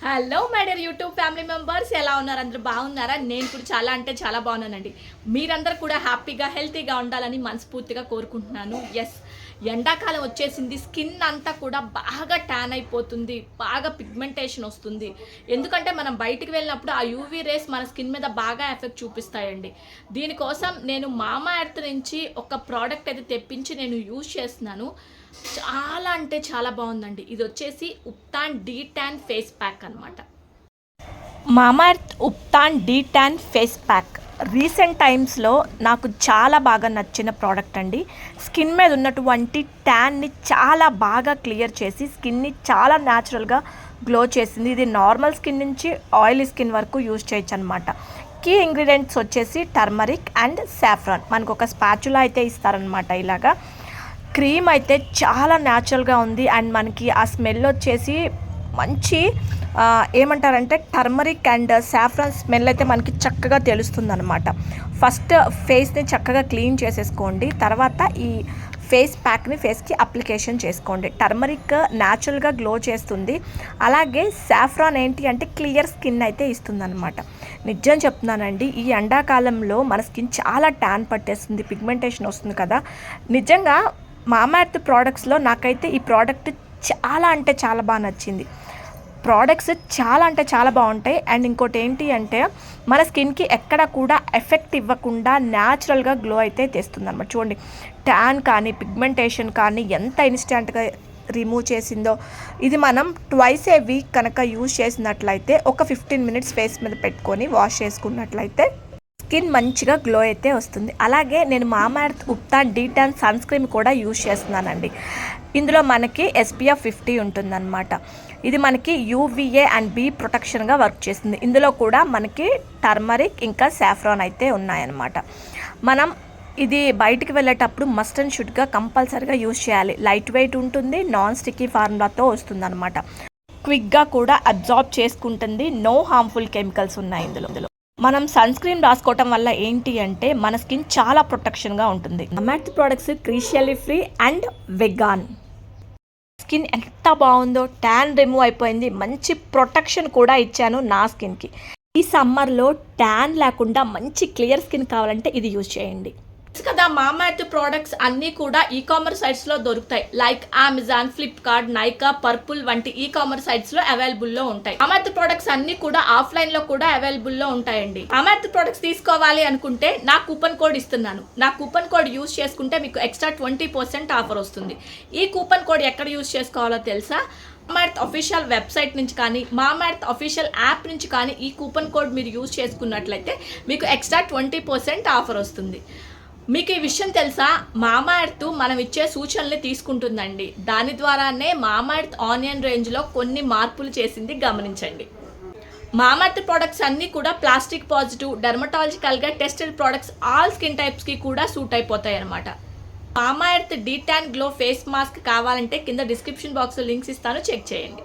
Hello my dear YouTube family members, ఎలా ఉన్నారు? అందరూ బాగున్నారా? నేను కూడా చాలా అంటే చాలా బాగున్నానండి. మీరందరూ కూడా హ్యాపీగా హెల్తీగా ఉండాలని మనస్ఫూర్తిగా కోరుకుంటున్నాను. ఎస్, ఎండాకాలం వచ్చేసింది. స్కిన్ అంతా కూడా బాగా ట్యాన్ అయిపోతుంది, బాగా పిగ్మెంటేషన్ వస్తుంది. ఎందుకంటే మనం బయటికి వెళ్ళినప్పుడు ఆ యూవీ రేస్ మన స్కిన్ మీద బాగా ఎఫెక్ట్ చూపిస్తాయండి. దీనికోసం నేను మామా ఎర్త్ నుంచి ఒక ప్రోడక్ట్ అయితే తెప్పించి నేను యూజ్ చేస్తున్నాను. చాలా అంటే చాలా బాగుందండి. ఇది వచ్చేసి ubtan de tan face pack అనమాట. Mamaearth ubtan de tan face pack recent టైమ్స్లో నాకు చాలా బాగా నచ్చిన ప్రోడక్ట్ అండి. స్కిన్ మీద ఉన్నటువంటి ట్యాన్ని చాలా బాగా క్లియర్ చేసి స్కిన్ని చాలా న్యాచురల్గా గ్లో చేసింది. ఇది నార్మల్ స్కిన్ నుంచి ఆయిలీ స్కిన్ వరకు యూజ్ చేయొచ్చు అనమాట. కీ ఇంగ్రీడియంట్స్ వచ్చేసి టర్మరిక్ అండ్ సాఫ్రాన్. మనకు ఒక స్పాచులా అయితే ఇస్తారనమాట. ఇలాగా క్రీమ్ అయితే చాలా న్యాచురల్గా ఉంది. అండ్ మనకి ఆ స్మెల్ వచ్చేసి మంచి ఏమంటారంటే టర్మరిక్ అండ్ సాఫ్రాన్ స్మెల్ అయితే మనకి చక్కగా తెలుస్తుంది అనమాట. ఫస్ట్ ఫేస్ని చక్కగా క్లీన్ చేసేసుకోండి. తర్వాత ఈ ఫేస్ ప్యాక్ని ఫేస్కి అప్లికేషన్ చేసుకోండి. టర్మరిక్ న్యాచురల్గా గ్లో చేస్తుంది. అలాగే సాఫ్రాన్ ఏంటి అంటే క్లియర్ స్కిన్ అయితే ఇస్తుంది అనమాట. నిజం చెప్తున్నానండి, ఈ ఎండాకాలంలో మన స్కిన్ చాలా ట్యాన్ పట్టేస్తుంది, పిగ్మెంటేషన్ వస్తుంది కదా. నిజంగా మామా ఎర్త్ ప్రోడక్ట్స్లో నాకైతే ఈ ప్రోడక్ట్ చాలా అంటే చాలా బాగా నచ్చింది. ప్రోడక్ట్స్ చాలా అంటే చాలా బాగుంటాయి. అండ్ ఇంకోటి ఏంటి అంటే మన స్కిన్కి ఎక్కడ కూడా ఎఫెక్ట్ ఇవ్వకుండా న్యాచురల్గా గ్లో అయితే తెస్తుంది అనమాట. చూడండి, ట్యాన్ కానీ పిగ్మెంటేషన్ కానీ ఎంత ఇన్స్టెంట్గా రిమూవ్ చేసిందో. ఇది మనం ట్వైస్ ఏ వీక్ కనుక యూజ్ చేసినట్లయితే ఒక 15 మినిట్స్ ఫేస్ మీద పెట్టుకొని వాష్ చేసుకున్నట్లయితే స్కిన్ మంచిగా గ్లో అయితే వస్తుంది. అలాగే నేను Mamaearth ubtan de tan sunscreen కూడా యూజ్ చేస్తున్నానండి. ఇందులో మనకి SPF 50 ఉంటుందన్నమాట. ఇది మనకి UVA అండ్ B ప్రొటెక్షన్గా వర్క్ చేస్తుంది. ఇందులో కూడా మనకి టర్మరిక్ ఇంకా సాఫ్రాన్ అయితే ఉన్నాయన్నమాట. మనం ఇది బయటికి వెళ్ళేటప్పుడు మస్ట్ అండ్ షుడ్గా కంపల్సరీగా యూజ్ చేయాలి. లైట్ వెయిట్ ఉంటుంది, నాన్ స్టిక్కీ ఫార్ములాతో వస్తుందన్నమాట. క్విక్గా కూడా అబ్జార్బ్ చేసుకుంటుంది. నో హార్మ్ఫుల్ కెమికల్స్ ఉన్నాయి ఇందులో. మనం సన్ స్క్రీన్ రాసుకోవటం వల్ల ఏంటి అంటే మన స్కిన్ చాలా ప్రొటెక్షన్గా ఉంటుంది. మామా earth products క్రూషియల్లీ free and వెగాన్. Skin ఎంత బాగుందో, ట్యాన్ రిమూవ్ అయిపోయింది, మంచి ప్రొటెక్షన్ కూడా ఇచ్చాను నా స్కిన్కి. ఈ సమ్మర్లో ట్యాన్ లేకుండా మంచి క్లియర్ స్కిన్ కావాలంటే ఇది యూజ్ చేయండి కదా. మామా ఎర్త్ ప్రోడక్ట్స్ అన్నీ కూడా ఈ-కామర్స్ సైట్స్లో దొరుకుతాయి. Like Amazon, Flipkart, Nykaa, purple వంటి ఈ-కామర్స్ సైట్స్లో అవైలబుల్లో ఉంటాయి. మామా ఎర్త్ ప్రోడక్ట్స్ అన్నీ కూడా ఆఫ్లైన్లో కూడా అవైలబుల్లో ఉంటాయండి. మామా ఎర్త్ ప్రోడక్ట్స్ తీసుకోవాలి అనుకుంటే నా కూపన్ కోడ్ ఇస్తున్నాను. నా కూపన్ కోడ్ యూజ్ చేసుకుంటే మీకు ఎక్స్ట్రా 20% ఆఫర్ వస్తుంది. ఈ కూపన్ కోడ్ ఎక్కడ యూజ్ చేసుకోవాలో తెలుసా? మామా ఎర్త్ అఫీషియల్ వెబ్సైట్ నుంచి కానీ మామా ఎర్త్ అఫీషియల్ యాప్ నుంచి కానీ ఈ కూపన్ కోడ్ మీరు యూజ్ చేసుకున్నట్లయితే మీకు ఎక్స్ట్రా 20% ఆఫర్ వస్తుంది. మీకు ఈ విషయం తెలుసా? మామా ఎర్త్ మనం ఇచ్చే సూచనల్ని తీసుకుంటుందండి. దాని ద్వారానే మామా ఎర్త్ ఆనియన్ రేంజ్లో కొన్ని మార్పులు చేసింది, గమనించండి. మామా ఎర్త్ ప్రోడక్ట్స్ అన్నీ కూడా ప్లాస్టిక్ పాజిటివ్, డెర్మటాలజికల్గా టెస్టెడ్ ప్రోడక్ట్స్ ఆల్ స్కిన్ టైప్స్కి కూడా సూట్ అయిపోతాయి అనమాట. Mamaearth de tan glow face mask కావాలంటే కింద డిస్క్రిప్షన్ బాక్స్లో లింక్స్ ఇస్తాను, చెక్ చేయండి.